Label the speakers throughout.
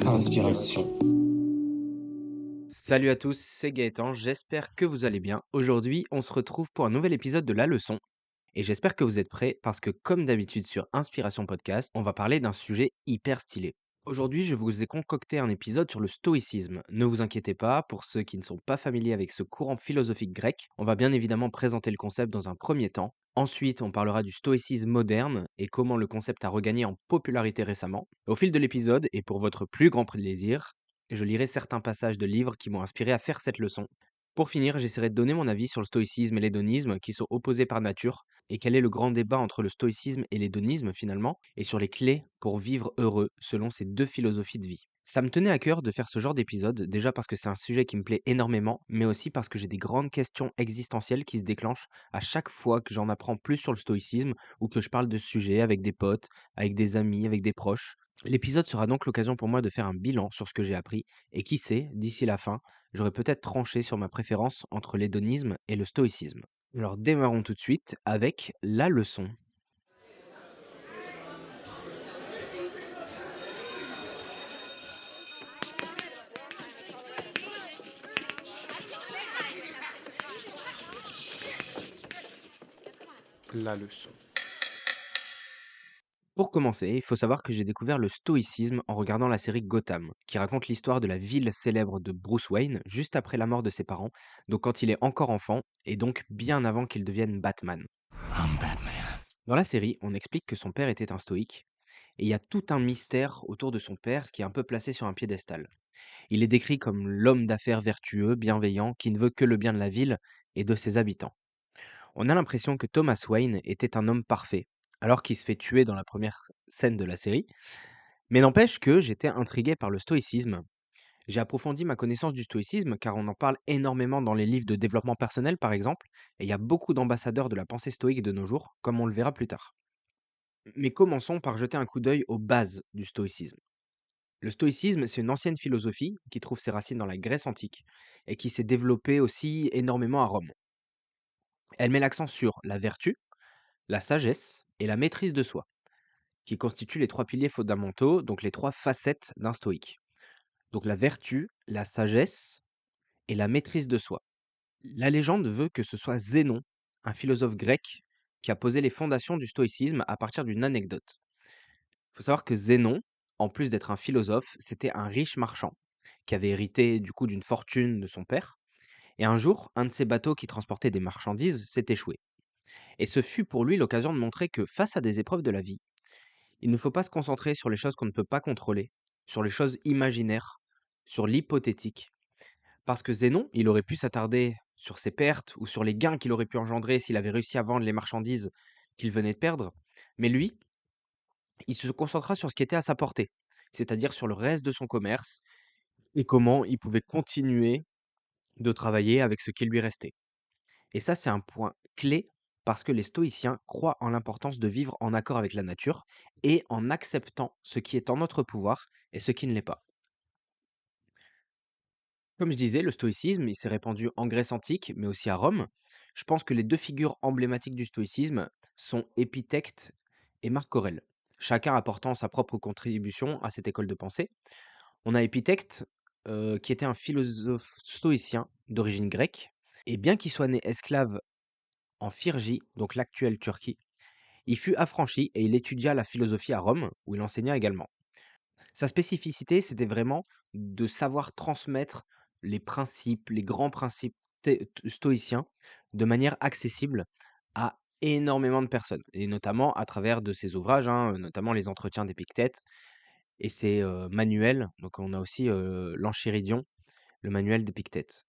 Speaker 1: Inspiration.
Speaker 2: Salut à tous, c'est Gaëtan, j'espère que vous allez bien. Aujourd'hui, on se retrouve pour un nouvel épisode de La Leçon. Et j'espère que vous êtes prêts parce que comme d'habitude sur Inspiration Podcast, on va parler d'un sujet hyper stylé. Aujourd'hui, je vous ai concocté un épisode sur le stoïcisme. Ne vous inquiétez pas, pour ceux qui ne sont pas familiers avec ce courant philosophique grec, on va bien évidemment présenter le concept dans un premier temps. Ensuite, on parlera du stoïcisme moderne et comment le concept a regagné en popularité récemment. Au fil de l'épisode, et pour votre plus grand plaisir, je lirai certains passages de livres qui m'ont inspiré à faire cette leçon. Pour finir, j'essaierai de donner mon avis sur le stoïcisme et l'hédonisme qui sont opposés par nature et quel est le grand débat entre le stoïcisme et l'hédonisme finalement, et sur les clés pour vivre heureux selon ces deux philosophies de vie. Ça me tenait à cœur de faire ce genre d'épisode, déjà parce que c'est un sujet qui me plaît énormément, mais aussi parce que j'ai des grandes questions existentielles qui se déclenchent à chaque fois que j'en apprends plus sur le stoïcisme ou que je parle de ce sujet avec des potes, avec des amis, avec des proches. L'épisode sera donc l'occasion pour moi de faire un bilan sur ce que j'ai appris, et qui sait, d'ici la fin, j'aurais peut-être tranché sur ma préférence entre l'hédonisme et le stoïcisme. Alors démarrons tout de suite avec la leçon.
Speaker 1: La leçon.
Speaker 2: Pour commencer, il faut savoir que j'ai découvert le stoïcisme en regardant la série Gotham, qui raconte l'histoire de la ville célèbre de Bruce Wayne juste après la mort de ses parents, donc quand il est encore enfant, et donc bien avant qu'il devienne Batman. Dans la série, on explique que son père était un stoïque, et il y a tout un mystère autour de son père qui est un peu placé sur un piédestal. Il est décrit comme l'homme d'affaires vertueux, bienveillant, qui ne veut que le bien de la ville et de ses habitants. On a l'impression que Thomas Wayne était un homme parfait, alors qu'il se fait tuer dans la première scène de la série, mais n'empêche que j'étais intrigué par le stoïcisme. J'ai approfondi ma connaissance du stoïcisme car on en parle énormément dans les livres de développement personnel par exemple, et il y a beaucoup d'ambassadeurs de la pensée stoïque de nos jours, comme on le verra plus tard. Mais commençons par jeter un coup d'œil aux bases du stoïcisme. Le stoïcisme, c'est une ancienne philosophie qui trouve ses racines dans la Grèce antique et qui s'est développée aussi énormément à Rome. Elle met l'accent sur la vertu, la sagesse et la maîtrise de soi, qui constituent les trois piliers fondamentaux, donc les trois facettes d'un stoïque. Donc la vertu, la sagesse et la maîtrise de soi. La légende veut que ce soit Zénon, un philosophe grec, qui a posé les fondations du stoïcisme à partir d'une anecdote. Il faut savoir que Zénon, en plus d'être un philosophe, c'était un riche marchand qui avait hérité du coup d'une fortune de son père. Et un jour, un de ses bateaux qui transportait des marchandises s'est échoué. Et ce fut pour lui l'occasion de montrer que face à des épreuves de la vie, il ne faut pas se concentrer sur les choses qu'on ne peut pas contrôler, sur les choses imaginaires, sur l'hypothétique. Parce que Zénon, il aurait pu s'attarder sur ses pertes ou sur les gains qu'il aurait pu engendrer s'il avait réussi à vendre les marchandises qu'il venait de perdre. Mais lui, il se concentra sur ce qui était à sa portée, c'est-à-dire sur le reste de son commerce et comment il pouvait continuer de travailler avec ce qui lui restait. Et ça, c'est un point clé parce que les stoïciens croient en l'importance de vivre en accord avec la nature et en acceptant ce qui est en notre pouvoir et ce qui ne l'est pas. Comme je disais, le stoïcisme, il s'est répandu en Grèce antique, mais aussi à Rome. Je pense que les deux figures emblématiques du stoïcisme sont Épithète et Marc Aurèle, chacun apportant sa propre contribution à cette école de pensée. On a Épithète, qui était un philosophe stoïcien d'origine grecque, et bien qu'il soit né esclave en Phrygie, donc l'actuelle Turquie, il fut affranchi et il étudia la philosophie à Rome, où il enseigna également. Sa spécificité, c'était vraiment de savoir transmettre les principes, les grands principes stoïciens de manière accessible à énormément de personnes, et notamment à travers de ses ouvrages, hein, notamment les entretiens d'Épictète et ses manuels. Donc on a aussi l'Enchiridion, le manuel d'Épictète,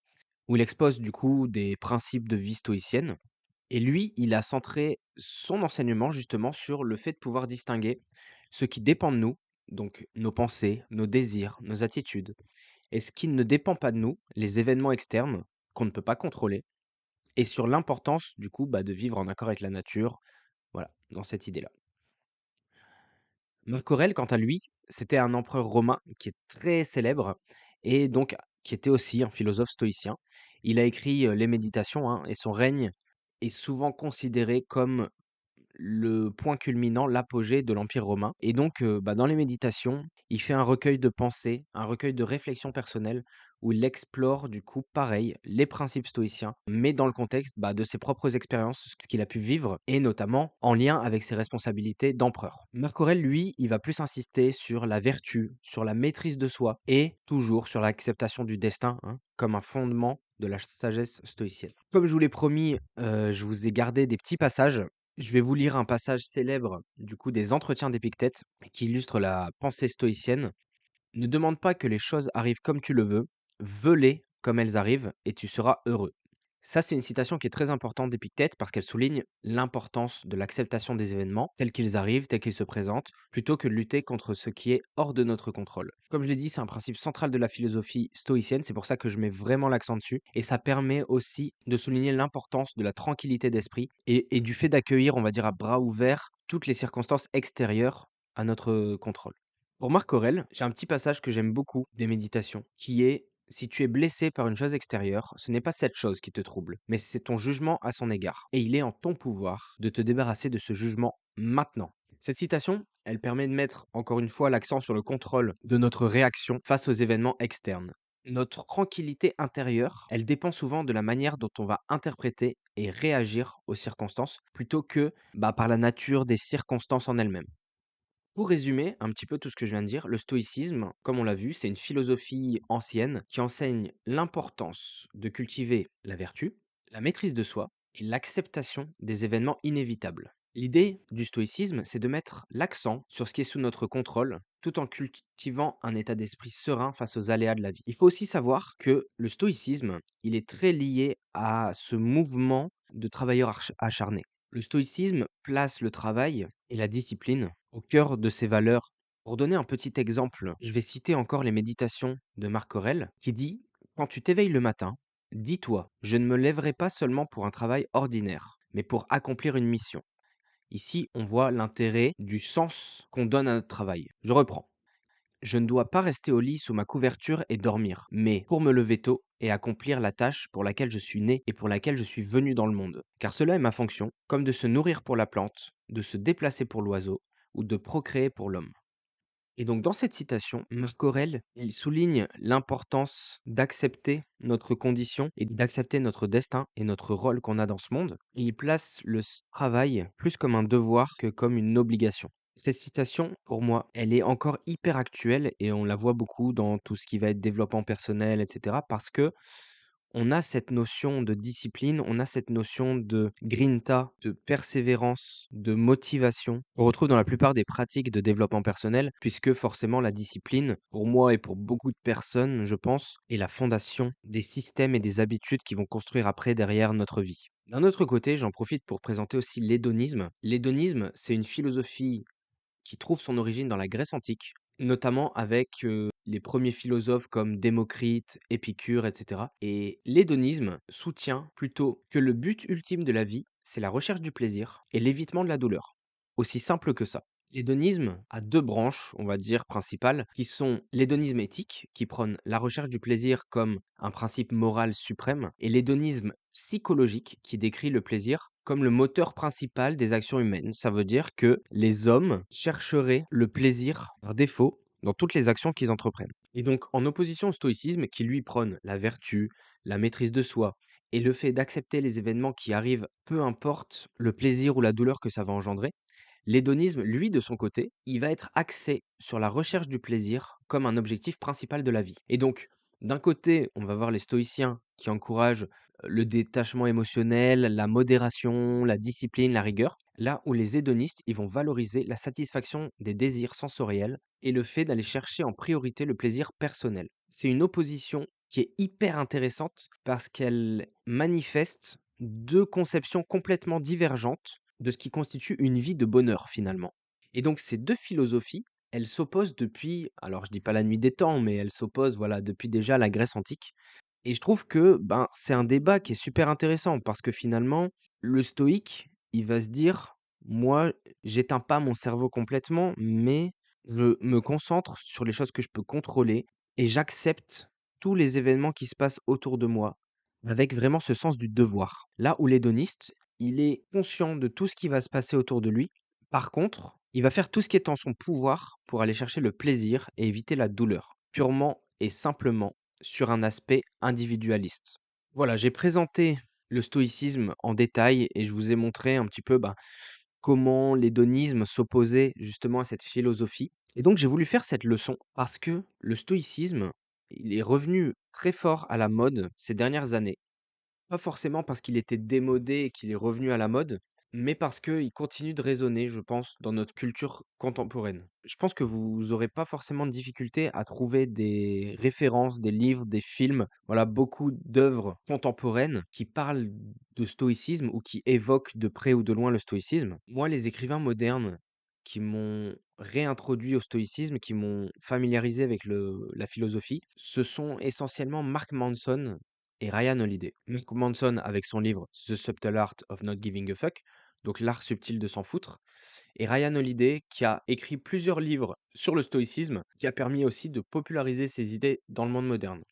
Speaker 2: où il expose du coup des principes de vie stoïcienne. Et lui, il a centré son enseignement justement sur le fait de pouvoir distinguer ce qui dépend de nous, donc nos pensées, nos désirs, nos attitudes, et ce qui ne dépend pas de nous, les événements externes qu'on ne peut pas contrôler, et sur l'importance du coup de vivre en accord avec la nature, voilà, dans cette idée-là. Marc Aurèle, quant à lui, c'était un empereur romain qui est très célèbre et donc qui était aussi un philosophe stoïcien. Il a écrit les Méditations, hein, et son règne est souvent considéré comme le point culminant, l'apogée de l'Empire romain. Et donc, dans les méditations, il fait un recueil de pensées, un recueil de réflexions personnelles où il explore du coup, pareil, les principes stoïciens, mais dans le contexte, de ses propres expériences, ce qu'il a pu vivre et notamment en lien avec ses responsabilités d'empereur. Marc Aurèle, lui, il va plus insister sur la vertu, sur la maîtrise de soi et toujours sur l'acceptation du destin, hein, comme un fondement de la sagesse stoïcienne. Comme je vous l'ai promis, je vous ai gardé des petits passages. Je vais vous lire un passage célèbre, du coup, des Entretiens d'Épictète, qui illustre la pensée stoïcienne. Ne demande pas que les choses arrivent comme tu le veux, veux-les comme elles arrivent et tu seras heureux. Ça, c'est une citation qui est très importante d'Épictète parce qu'elle souligne l'importance de l'acceptation des événements tels qu'ils arrivent, tels qu'ils se présentent, plutôt que de lutter contre ce qui est hors de notre contrôle. Comme je l'ai dit, c'est un principe central de la philosophie stoïcienne, c'est pour ça que je mets vraiment l'accent dessus, et ça permet aussi de souligner l'importance de la tranquillité d'esprit et du fait d'accueillir, on va dire, à bras ouverts toutes les circonstances extérieures à notre contrôle. Pour Marc Aurèle, j'ai un petit passage que j'aime beaucoup des méditations, qui est si tu es blessé par une chose extérieure, ce n'est pas cette chose qui te trouble, mais c'est ton jugement à son égard. Et il est en ton pouvoir de te débarrasser de ce jugement maintenant. Cette citation, elle permet de mettre encore une fois l'accent sur le contrôle de notre réaction face aux événements externes. Notre tranquillité intérieure, elle dépend souvent de la manière dont on va interpréter et réagir aux circonstances, plutôt que par la nature des circonstances en elles-mêmes. Pour résumer un petit peu tout ce que je viens de dire, le stoïcisme, comme on l'a vu, c'est une philosophie ancienne qui enseigne l'importance de cultiver la vertu, la maîtrise de soi et l'acceptation des événements inévitables. L'idée du stoïcisme, c'est de mettre l'accent sur ce qui est sous notre contrôle, tout en cultivant un état d'esprit serein face aux aléas de la vie. Il faut aussi savoir que le stoïcisme, il est très lié à ce mouvement de travailleurs acharnés. Le stoïcisme place le travail et la discipline au cœur de ses valeurs. Pour donner un petit exemple, je vais citer encore les méditations de Marc Aurèle qui dit: quand tu t'éveilles le matin, dis-toi, je ne me lèverai pas seulement pour un travail ordinaire, mais pour accomplir une mission. Ici, on voit l'intérêt du sens qu'on donne à notre travail. Je reprends. Je ne dois pas rester au lit sous ma couverture et dormir, mais pour me lever tôt et accomplir la tâche pour laquelle je suis né et pour laquelle je suis venu dans le monde. Car cela est ma fonction, comme de se nourrir pour la plante, de se déplacer pour l'oiseau ou de procréer pour l'homme. Et donc dans cette citation, Marc Aurèle, il souligne l'importance d'accepter notre condition et d'accepter notre destin et notre rôle qu'on a dans ce monde. Et il place le travail plus comme un devoir que comme une obligation. Cette citation, pour moi, elle est encore hyper actuelle et on la voit beaucoup dans tout ce qui va être développement personnel, etc. Parce que on a cette notion de discipline, on a cette notion de grinta, de persévérance, de motivation. On retrouve dans la plupart des pratiques de développement personnel, puisque forcément la discipline, pour moi et pour beaucoup de personnes, je pense, est la fondation des systèmes et des habitudes qui vont construire après derrière notre vie. D'un autre côté, j'en profite pour présenter aussi l'hédonisme. L'hédonisme, c'est une philosophie qui trouve son origine dans la Grèce antique, notamment avec les premiers philosophes comme Démocrite, Épicure, etc. Et l'hédonisme soutient plutôt que le but ultime de la vie, c'est la recherche du plaisir et l'évitement de la douleur. Aussi simple que ça. L'hédonisme a deux branches, on va dire, principales, qui sont l'hédonisme éthique, qui prône la recherche du plaisir comme un principe moral suprême, et l'hédonisme psychologique, qui décrit le plaisir comme le moteur principal des actions humaines. Ça veut dire que les hommes chercheraient le plaisir par défaut dans toutes les actions qu'ils entreprennent. Et donc, en opposition au stoïcisme, qui lui prône la vertu, la maîtrise de soi, et le fait d'accepter les événements qui arrivent, peu importe le plaisir ou la douleur que ça va engendrer, l'hédonisme, lui, de son côté, il va être axé sur la recherche du plaisir comme un objectif principal de la vie. Et donc, d'un côté, on va voir les stoïciens qui encouragent le détachement émotionnel, la modération, la discipline, la rigueur, là où les hédonistes, ils vont valoriser la satisfaction des désirs sensoriels et le fait d'aller chercher en priorité le plaisir personnel. C'est une opposition qui est hyper intéressante parce qu'elle manifeste deux conceptions complètement divergentes de ce qui constitue une vie de bonheur finalement. Et donc ces deux philosophies, elles s'opposent depuis, alors je dis pas la nuit des temps, mais elles s'opposent voilà depuis déjà la Grèce antique. Et je trouve que c'est un débat qui est super intéressant parce que finalement le stoïque, il va se dire moi j'éteins pas mon cerveau complètement, mais je me concentre sur les choses que je peux contrôler et j'accepte tous les événements qui se passent autour de moi avec vraiment ce sens du devoir. Là où l'hédoniste, Il est conscient de tout ce qui va se passer autour de lui. Par contre, il va faire tout ce qui est en son pouvoir pour aller chercher le plaisir et éviter la douleur, purement et simplement sur un aspect individualiste. Voilà, j'ai présenté le stoïcisme en détail et je vous ai montré un petit peu comment l'hédonisme s'opposait justement à cette philosophie. Et donc j'ai voulu faire cette leçon parce que le stoïcisme, il est revenu très fort à la mode ces dernières années. Pas forcément parce qu'il était démodé et qu'il est revenu à la mode, mais parce qu'il continue de résonner, je pense, dans notre culture contemporaine. Je pense que vous aurez pas forcément de difficulté à trouver des références, des livres, des films, voilà, beaucoup d'œuvres contemporaines qui parlent de stoïcisme ou qui évoquent de près ou de loin le stoïcisme. Moi, les écrivains modernes qui m'ont réintroduit au stoïcisme, qui m'ont familiarisé avec la philosophie, ce sont essentiellement Mark Manson et Ryan Holiday. Mark Manson avec son livre The Subtle Art of Not Giving a Fuck, donc l'art subtil de s'en foutre, et Ryan Holiday qui a écrit plusieurs livres sur le stoïcisme, qui a permis aussi de populariser ses idées dans le monde moderne.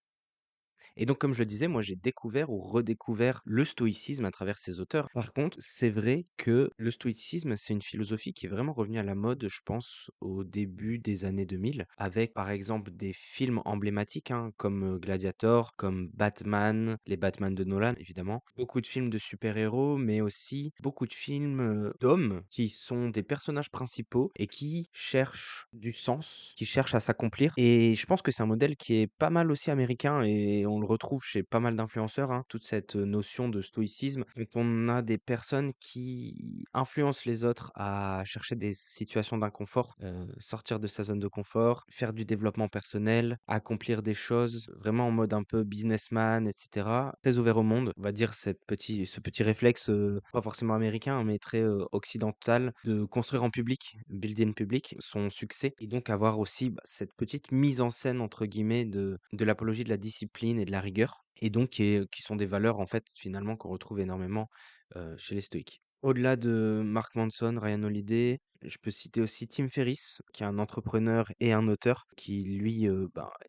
Speaker 2: Et donc, comme je le disais, moi, j'ai découvert ou redécouvert le stoïcisme à travers ces auteurs. Par contre, c'est vrai que le stoïcisme, c'est une philosophie qui est vraiment revenue à la mode, je pense, au début des années 2000, avec par exemple des films emblématiques comme Gladiator, comme Batman, les Batman de Nolan, évidemment. Beaucoup de films de super-héros, mais aussi beaucoup de films d'hommes qui sont des personnages principaux et qui cherchent du sens, qui cherchent à s'accomplir. Et je pense que c'est un modèle qui est pas mal aussi américain et on le retrouve chez pas mal d'influenceurs, toute cette notion de stoïcisme. Quand on a des personnes qui influencent les autres à chercher des situations d'inconfort, sortir de sa zone de confort, faire du développement personnel, accomplir des choses vraiment en mode un peu businessman, etc. Très ouvert au monde, on va dire ce petit réflexe, pas forcément américain, mais très occidental, de construire en public, builder in public, son succès, et donc avoir aussi cette petite mise en scène, entre guillemets, de l'apologie de la discipline et de la rigueur, et donc qui sont des valeurs, en fait, finalement, qu'on retrouve énormément chez les stoïques. Au-delà de Mark Manson, Ryan Holiday, je peux citer aussi Tim Ferriss, qui est un entrepreneur et un auteur, qui lui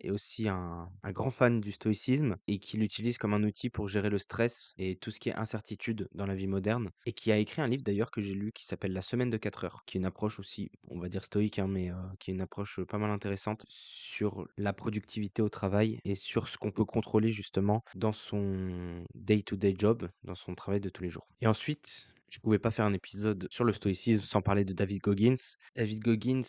Speaker 2: est aussi un grand fan du stoïcisme et qui l'utilise comme un outil pour gérer le stress et tout ce qui est incertitude dans la vie moderne. Et qui a écrit un livre d'ailleurs que j'ai lu qui s'appelle La semaine de 4 heures, qui est une approche aussi, on va dire stoïque, mais qui est une approche pas mal intéressante sur la productivité au travail et sur ce qu'on peut contrôler justement dans son day-to-day job, dans son travail de tous les jours. Et ensuite, je pouvais pas faire un épisode sur le stoïcisme sans parler de David Goggins. David Goggins,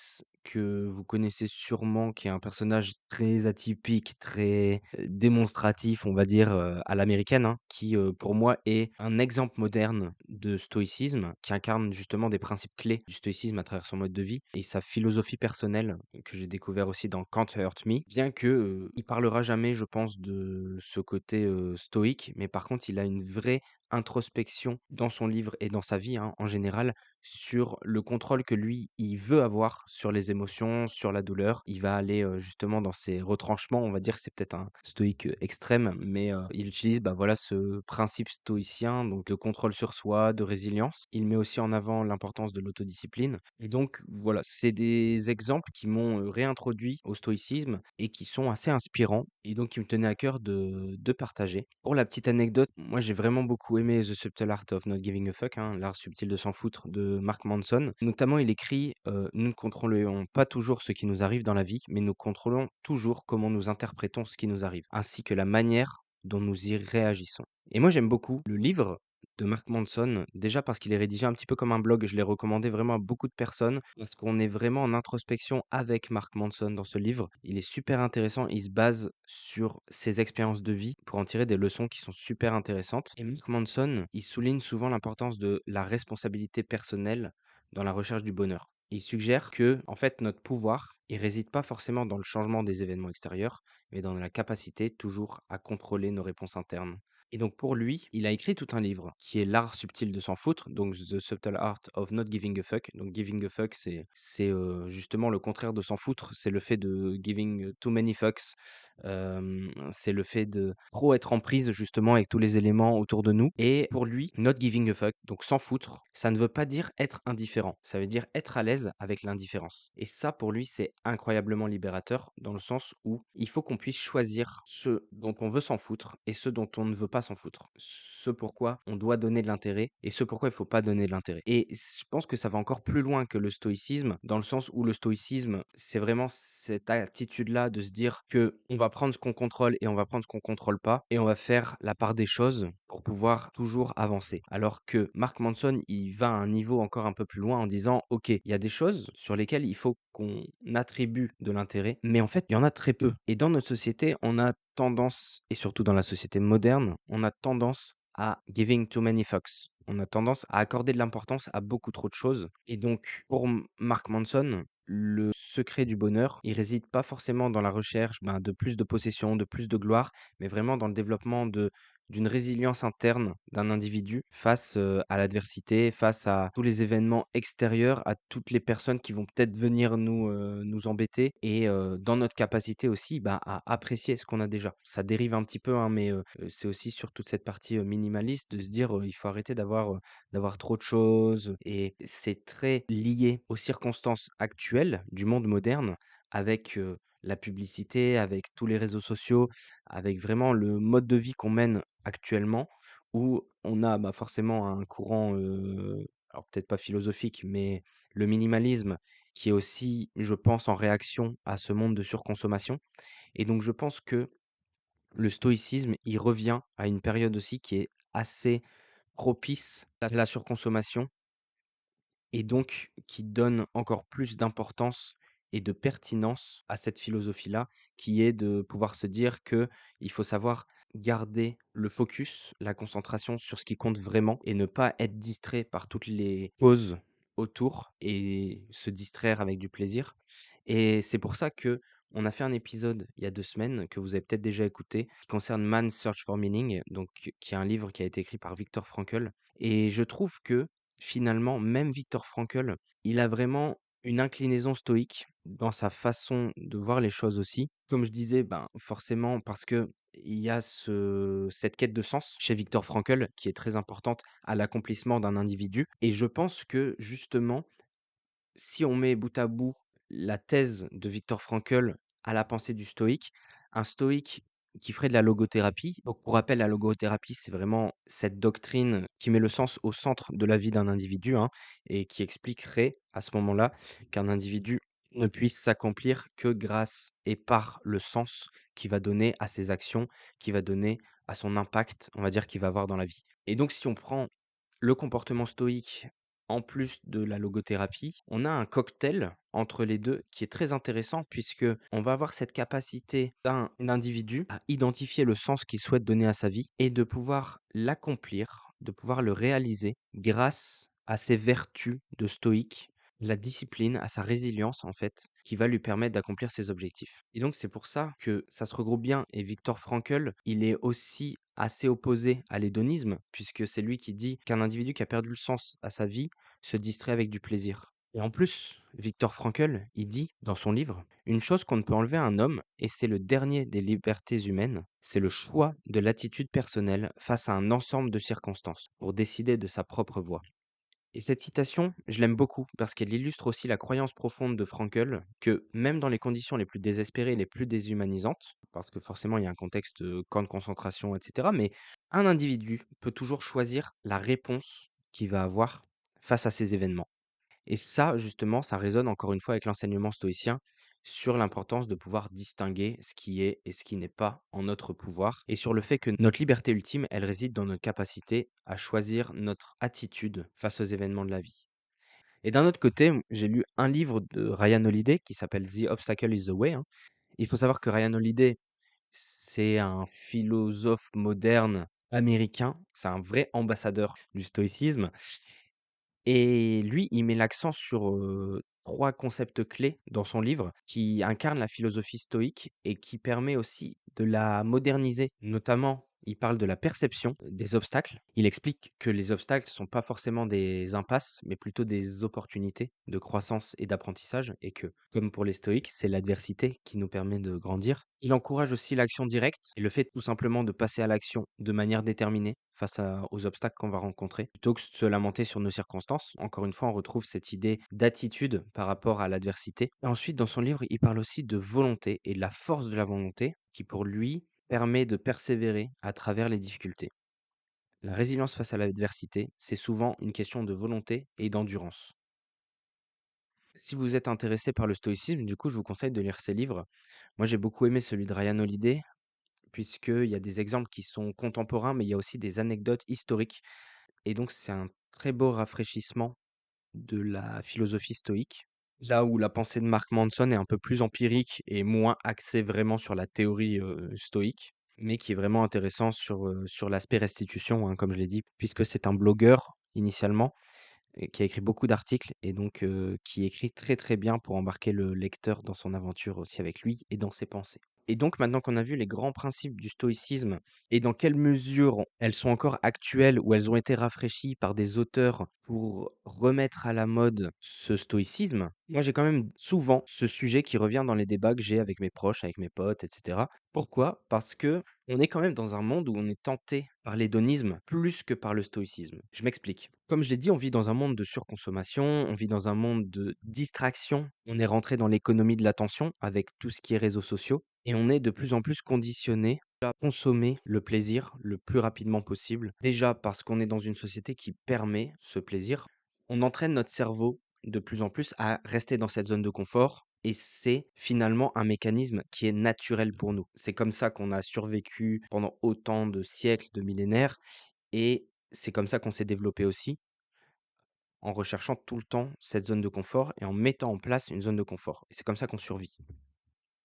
Speaker 2: que vous connaissez sûrement, qui est un personnage très atypique, très démonstratif, on va dire, à l'américaine, qui pour moi est un exemple moderne de stoïcisme, qui incarne justement des principes clés du stoïcisme à travers son mode de vie et sa philosophie personnelle, que j'ai découvert aussi dans Can't Hurt Me. Bien que il parlera jamais, je pense, de ce côté stoïque, mais par contre, il a une vraie introspection dans son livre et dans sa vie, en général, sur le contrôle que lui, il veut avoir sur les émotions, sur la douleur. Il va aller, justement dans ses retranchements, on va dire que c'est peut-être un stoïque, extrême, mais, il utilise, voilà, ce principe stoïcien, donc de contrôle sur soi, de résilience. Il met aussi en avant l'importance de l'autodiscipline et donc voilà, c'est des exemples qui m'ont, réintroduit au stoïcisme et qui sont assez inspirants et donc qui me tenaient à cœur de partager. Pour la petite anecdote, moi j'ai vraiment beaucoup aimé The Subtle Art of Not Giving a Fuck, l'art subtil de s'en foutre de Mark Manson. Notamment, il écrit nous ne contrôlons pas toujours ce qui nous arrive dans la vie, mais nous contrôlons toujours comment nous interprétons ce qui nous arrive, ainsi que la manière dont nous y réagissons. Et moi, j'aime beaucoup le livre de Mark Manson, déjà parce qu'il est rédigé un petit peu comme un blog. Je l'ai recommandé vraiment à beaucoup de personnes parce qu'on est vraiment en introspection avec Mark Manson dans ce livre. Il est super intéressant. Il se base sur ses expériences de vie pour en tirer des leçons qui sont super intéressantes. Et Mark Manson, il souligne souvent l'importance de la responsabilité personnelle dans la recherche du bonheur. Il suggère que, en fait, notre pouvoir, il réside pas forcément dans le changement des événements extérieurs, mais dans la capacité toujours à contrôler nos réponses internes. Et donc pour lui, il a écrit tout un livre qui est l'art subtil de s'en foutre, donc The Subtle Art of Not Giving a Fuck. Donc giving a fuck, c'est justement le contraire de s'en foutre, c'est le fait de giving too many fucks. C'est le fait de trop être en prise justement avec tous les éléments autour de nous. Et pour lui, not giving a fuck, donc s'en foutre, ça ne veut pas dire être indifférent, ça veut dire être à l'aise avec l'indifférence. Et ça, pour lui, c'est incroyablement libérateur dans le sens où il faut qu'on puisse choisir ce dont on veut s'en foutre et ce dont on ne veut pas s'en foutre. Ce pourquoi on doit donner de l'intérêt et ce pourquoi il faut pas donner de l'intérêt. Et je pense que ça va encore plus loin que le stoïcisme, dans le sens où le stoïcisme, c'est vraiment cette attitude-là de se dire que on va prendre ce qu'on contrôle et on va prendre ce qu'on contrôle pas et on va faire la part des choses pour pouvoir toujours avancer. Alors que Mark Manson, il va à un niveau encore un peu plus loin en disant: «OK, il y a des choses sur lesquelles il faut qu'on attribue de l'intérêt, mais en fait, il y en a très peu». Et dans notre société, on a tendance, et surtout dans la société moderne, on a tendance à giving too many fucks. On a tendance à accorder de l'importance à beaucoup trop de choses. Et donc, pour Mark Manson, le secret du bonheur, il réside pas forcément dans la recherche de plus de possession, de plus de gloire, mais vraiment dans le développement d'une résilience interne d'un individu face à l'adversité, face à tous les événements extérieurs, à toutes les personnes qui vont peut-être venir nous embêter et dans notre capacité aussi à apprécier ce qu'on a déjà. Ça dérive un petit peu, hein, mais c'est aussi sur toute cette partie minimaliste de se dire il faut arrêter d'avoir trop de choses et c'est très lié aux circonstances actuelles du monde moderne avec la publicité, avec tous les réseaux sociaux, avec vraiment le mode de vie qu'on mène actuellement où on a, forcément un courant, alors peut-être pas philosophique, mais le minimalisme qui est aussi, je pense, en réaction à ce monde de surconsommation et donc je pense que le stoïcisme, il revient à une période aussi qui est assez propice à la surconsommation et donc qui donne encore plus d'importance et de pertinence à cette philosophie-là, qui est de pouvoir se dire que il faut savoir garder le focus, la concentration sur ce qui compte vraiment et ne pas être distrait par toutes les pauses autour et se distraire avec du plaisir. Et c'est pour ça que on a fait un épisode il y a 2 semaines que vous avez peut-être déjà écouté, qui concerne Man's Search for Meaning, donc qui est un livre qui a été écrit par Viktor Frankl et je trouve que finalement, même Viktor Frankl, il a vraiment une inclinaison stoïque dans sa façon de voir les choses aussi. Comme je disais, forcément parce que il y a cette quête de sens chez Viktor Frankl qui est très importante à l'accomplissement d'un individu et je pense que justement si on met bout à bout la thèse de Viktor Frankl à la pensée du stoïque, un stoïque qui ferait de la logothérapie. Donc, pour rappel, la logothérapie, c'est vraiment cette doctrine qui met le sens au centre de la vie d'un individu, hein, et qui expliquerait à ce moment-là qu'un individu ne puisse s'accomplir que grâce et par le sens qu'il va donner à ses actions, qu'il va donner à son impact, on va dire, qu'il va avoir dans la vie. Et donc, si on prend le comportement stoïque en plus de la logothérapie, on a un cocktail entre les 2 qui est très intéressant puisque on va avoir cette capacité d'un individu à identifier le sens qu'il souhaite donner à sa vie et de pouvoir l'accomplir, de pouvoir le réaliser grâce à ses vertus de stoïque, la discipline, à sa résilience en fait, qui va lui permettre d'accomplir ses objectifs. Et donc c'est pour ça que ça se regroupe bien et Viktor Frankl, il est aussi assez opposé à l'hédonisme puisque c'est lui qui dit qu'un individu qui a perdu le sens à sa vie se distrait avec du plaisir. Et en plus, Viktor Frankl, il dit dans son livre, une chose qu'on ne peut enlever à un homme, et c'est le dernier des libertés humaines, c'est le choix de l'attitude personnelle face à un ensemble de circonstances pour décider de sa propre voie. Et cette citation, je l'aime beaucoup parce qu'elle illustre aussi la croyance profonde de Frankl que même dans les conditions les plus désespérées, les plus déshumanisantes, parce que forcément il y a un contexte camp de concentration, etc., mais un individu peut toujours choisir la réponse qu'il va avoir face à ces événements. Et ça, justement, ça résonne encore une fois avec l'enseignement stoïcien sur l'importance de pouvoir distinguer ce qui est et ce qui n'est pas en notre pouvoir, et sur le fait que notre liberté ultime, elle réside dans notre capacité à choisir notre attitude face aux événements de la vie. Et d'un autre côté, j'ai lu un livre de Ryan Holiday qui s'appelle The Obstacle is the Way, hein. Il faut savoir que Ryan Holiday, c'est un philosophe moderne américain, c'est un vrai ambassadeur du stoïcisme et lui, il met l'accent sur, 3 concepts clés dans son livre qui incarnent la philosophie stoïque et qui permet aussi de la moderniser. Notamment, il parle de la perception des obstacles. Il explique que les obstacles ne sont pas forcément des impasses, mais plutôt des opportunités de croissance et d'apprentissage et que, comme pour les stoïques, c'est l'adversité qui nous permet de grandir. Il encourage aussi l'action directe et le fait tout simplement de passer à l'action de manière déterminée aux obstacles qu'on va rencontrer, plutôt que de se lamenter sur nos circonstances. Encore une fois, on retrouve cette idée d'attitude par rapport à l'adversité. Et ensuite, dans son livre, il parle aussi de volonté et de la force de la volonté qui, pour lui, permet de persévérer à travers les difficultés. La résilience face à l'adversité, c'est souvent une question de volonté et d'endurance. Si vous êtes intéressé par le stoïcisme, du coup, je vous conseille de lire ses livres. Moi, j'ai beaucoup aimé celui de Ryan Holiday, puisqu'il y a des exemples qui sont contemporains, mais il y a aussi des anecdotes historiques. Et donc, c'est un très beau rafraîchissement de la philosophie stoïque. Là où la pensée de Mark Manson est un peu plus empirique et moins axée vraiment sur la théorie stoïque, mais qui est vraiment intéressant sur l'aspect restitution, hein, comme je l'ai dit, puisque c'est un blogueur initialement et qui a écrit beaucoup d'articles et donc qui écrit très, très bien pour embarquer le lecteur dans son aventure aussi avec lui et dans ses pensées. Et donc maintenant qu'on a vu les grands principes du stoïcisme et dans quelle mesure elles sont encore actuelles ou elles ont été rafraîchies par des auteurs pour remettre à la mode ce stoïcisme, moi j'ai quand même souvent ce sujet qui revient dans les débats que j'ai avec mes proches, avec mes potes, etc. Pourquoi? Parce que on est quand même dans un monde où on est tenté par l'hédonisme plus que par le stoïcisme. Je m'explique. Comme je l'ai dit, on vit dans un monde de surconsommation, on vit dans un monde de distraction. On est rentré dans l'économie de l'attention avec tout ce qui est réseaux sociaux et on est de plus en plus conditionné à consommer le plaisir le plus rapidement possible. Déjà parce qu'on est dans une société qui permet ce plaisir. On entraîne notre cerveau de plus en plus à rester dans cette zone de confort et c'est finalement un mécanisme qui est naturel pour nous. C'est comme ça qu'on a survécu pendant autant de siècles, de millénaires et c'est comme ça qu'on s'est développé aussi, en recherchant tout le temps cette zone de confort et en mettant en place une zone de confort et c'est comme ça qu'on survit.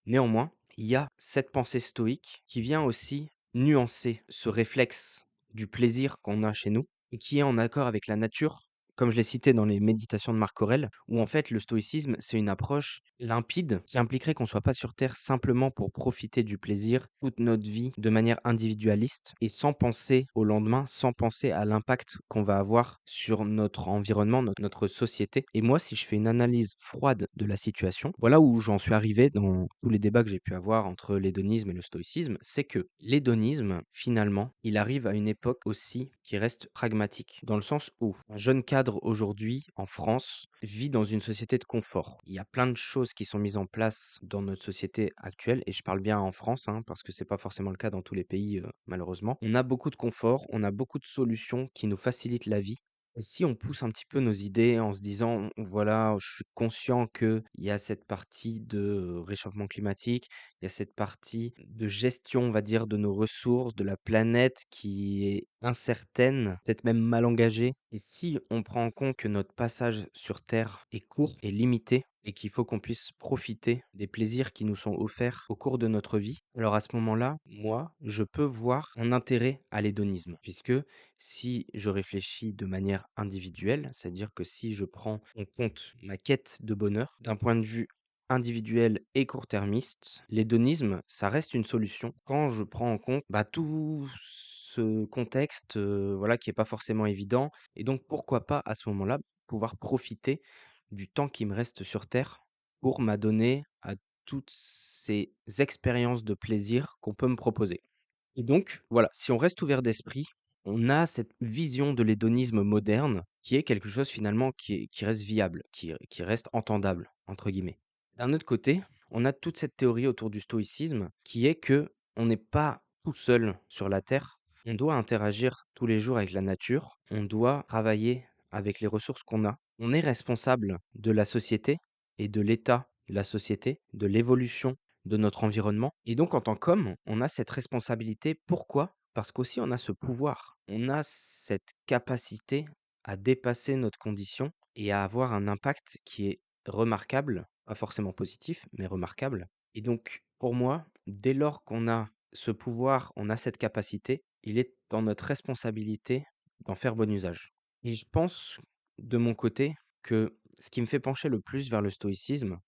Speaker 2: Néanmoins, il y a cette pensée stoïque qui vient aussi nuancer ce réflexe du plaisir qu'on a chez nous et qui est en accord avec la nature, comme je l'ai cité dans les méditations de Marc Aurèle, où en fait le stoïcisme, c'est une approche limpide qui impliquerait qu'on ne soit pas sur Terre simplement pour profiter du plaisir toute notre vie de manière individualiste et sans penser au lendemain, sans penser à l'impact qu'on va avoir sur notre environnement, notre société. Et moi, si je fais une analyse froide de la situation, voilà où j'en suis arrivé dans tous les débats que j'ai pu avoir entre l'hédonisme et le stoïcisme, c'est que l'hédonisme, finalement, il arrive à une époque aussi qui reste pragmatique, dans le sens où un jeune cadre aujourd'hui en France vit dans une société de confort. Il y a plein de choses qui sont mises en place dans notre société actuelle, et je parle bien en France, hein, parce que c'est pas forcément le cas dans tous les pays, malheureusement. On a beaucoup de confort, on a beaucoup de solutions qui nous facilitent la vie. Et si on pousse un petit peu nos idées en se disant, voilà, je suis conscient qu'il y a cette partie de réchauffement climatique, il y a cette partie de gestion, on va dire, de nos ressources, de la planète qui est incertaine, peut-être même mal engagée. Et si on prend en compte que notre passage sur Terre est court et limité, et qu'il faut qu'on puisse profiter des plaisirs qui nous sont offerts au cours de notre vie, alors à ce moment-là, moi, je peux voir un intérêt à l'hédonisme, puisque si je réfléchis de manière individuelle, c'est-à-dire que si je prends en compte ma quête de bonheur d'un point de vue individuel et court-termiste, l'hédonisme, ça reste une solution quand je prends en compte tout ce contexte voilà, qui n'est pas forcément évident. Et donc, pourquoi pas à ce moment-là pouvoir profiter du temps qui me reste sur Terre pour m'adonner à toutes ces expériences de plaisir qu'on peut me proposer. Et donc, voilà, si on reste ouvert d'esprit, on a cette vision de l'hédonisme moderne qui est quelque chose finalement qui reste viable, qui reste entendable, entre guillemets. D'un autre côté, on a toute cette théorie autour du stoïcisme qui est que on n'est pas tout seul sur la Terre. On doit interagir tous les jours avec la nature. On doit travailler avec les ressources qu'on a. On est responsable de la société et de l'état de la société, de l'évolution de notre environnement. Et donc, en tant qu'homme, on a cette responsabilité. Pourquoi? Parce qu'aussi, on a ce pouvoir. On a cette capacité à dépasser notre condition et à avoir un impact qui est remarquable, pas forcément positif, mais remarquable. Et donc, pour moi, dès lors qu'on a ce pouvoir, on a cette capacité, il est dans notre responsabilité d'en faire bon usage. Et je pense, de mon côté, que ce qui me fait pencher le plus vers le stoïcisme,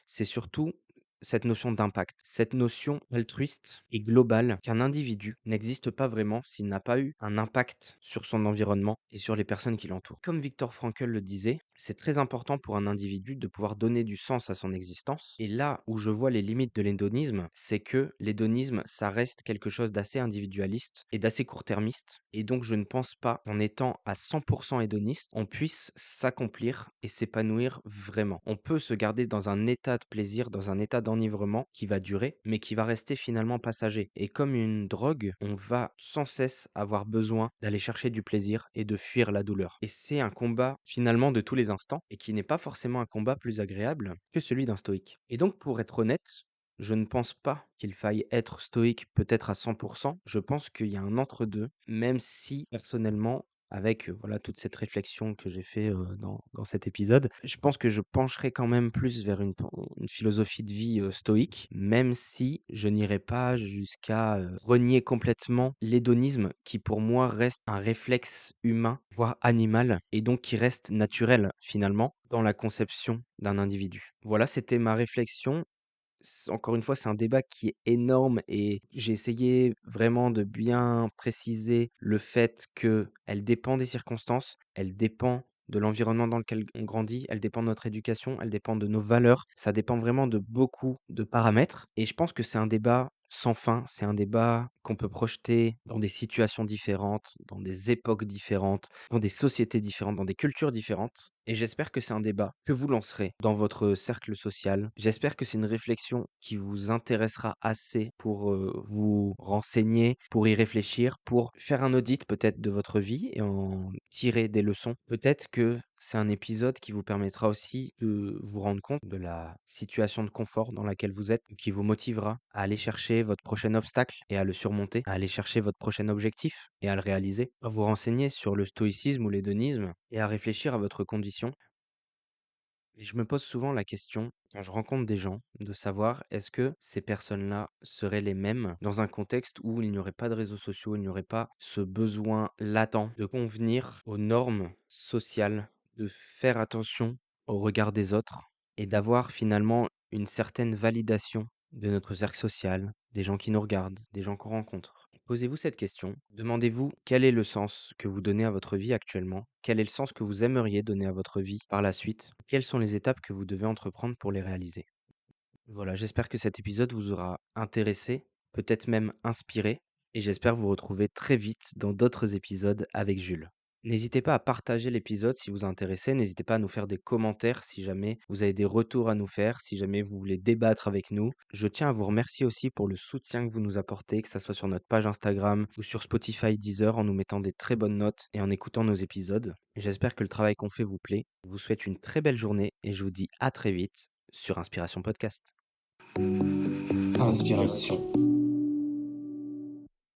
Speaker 2: c'est surtout cette notion d'impact, cette notion altruiste et globale qu'un individu n'existe pas vraiment s'il n'a pas eu un impact sur son environnement et sur les personnes qui l'entourent. Comme Viktor Frankl le disait, C'est très important pour un individu de pouvoir donner du sens à son existence. Et là où je vois les limites de l'hédonisme, c'est que l'hédonisme, ça reste quelque chose d'assez individualiste et d'assez court-termiste. Et donc, je ne pense pas qu'en étant à 100% hédoniste, on puisse s'accomplir et s'épanouir vraiment. On peut se garder dans un état de plaisir, dans un état d'enivrement qui va durer, mais qui va rester finalement passager. Et comme une drogue, on va sans cesse avoir besoin d'aller chercher du plaisir et de fuir la douleur. Et c'est un combat finalement de tous les instants et qui n'est pas forcément un combat plus agréable que celui d'un stoïque. Et donc pour être honnête, je ne pense pas qu'il faille être stoïque peut-être à 100%. Je pense qu'il y a un entre-deux, même si personnellement, avec voilà toute cette réflexion que j'ai fait dans cet épisode, je pense que je pencherai quand même plus vers une philosophie de vie stoïque, même si je n'irai pas jusqu'à renier complètement l'hédonisme qui pour moi reste un réflexe humain, voire animal, et donc qui reste naturel finalement dans la conception d'un individu. Voilà, c'était ma réflexion. Encore une fois, c'est un débat qui est énorme et j'ai essayé vraiment de bien préciser le fait qu'elle dépend des circonstances, elle dépend de l'environnement dans lequel on grandit, elle dépend de notre éducation, elle dépend de nos valeurs, ça dépend vraiment de beaucoup de paramètres. Et je pense que c'est un débat sans fin, c'est un débat qu'on peut projeter dans des situations différentes, dans des époques différentes, dans des sociétés différentes, dans des cultures différentes. Et j'espère que c'est un débat que vous lancerez dans votre cercle social. J'espère que c'est une réflexion qui vous intéressera assez pour vous renseigner, pour y réfléchir, pour faire un audit peut-être de votre vie et en tirer des leçons. Peut-être que c'est un épisode qui vous permettra aussi de vous rendre compte de la situation de confort dans laquelle vous êtes, qui vous motivera à aller chercher votre prochain obstacle et à le surmonter, à aller chercher votre prochain objectif et à le réaliser, à vous renseigner sur le stoïcisme ou l'hédonisme et à réfléchir à votre condition. Et je me pose souvent la question, quand je rencontre des gens, de savoir est-ce que ces personnes-là seraient les mêmes dans un contexte où il n'y aurait pas de réseaux sociaux, il n'y aurait pas ce besoin latent de convenir aux normes sociales, de faire attention au regard des autres et d'avoir finalement une certaine validation de notre cercle social, des gens qui nous regardent, des gens qu'on rencontre. Posez-vous cette question. Demandez-vous quel est le sens que vous donnez à votre vie actuellement, quel est le sens que vous aimeriez donner à votre vie par la suite, quelles sont les étapes que vous devez entreprendre pour les réaliser. Voilà, j'espère que cet épisode vous aura intéressé, peut-être même inspiré, et j'espère vous retrouver très vite dans d'autres épisodes avec Jules. N'hésitez pas à partager l'épisode si vous intéressez, n'hésitez pas à nous faire des commentaires si jamais vous avez des retours à nous faire, si jamais vous voulez débattre avec nous. Je tiens à vous remercier aussi pour le soutien que vous nous apportez, que ce soit sur notre page Instagram ou sur Spotify, Deezer, en nous mettant des très bonnes notes et en écoutant nos épisodes. J'espère que le travail qu'on fait vous plaît. Je vous souhaite une très belle journée et je vous dis à très vite sur Inspiration Podcast.
Speaker 1: Inspiration.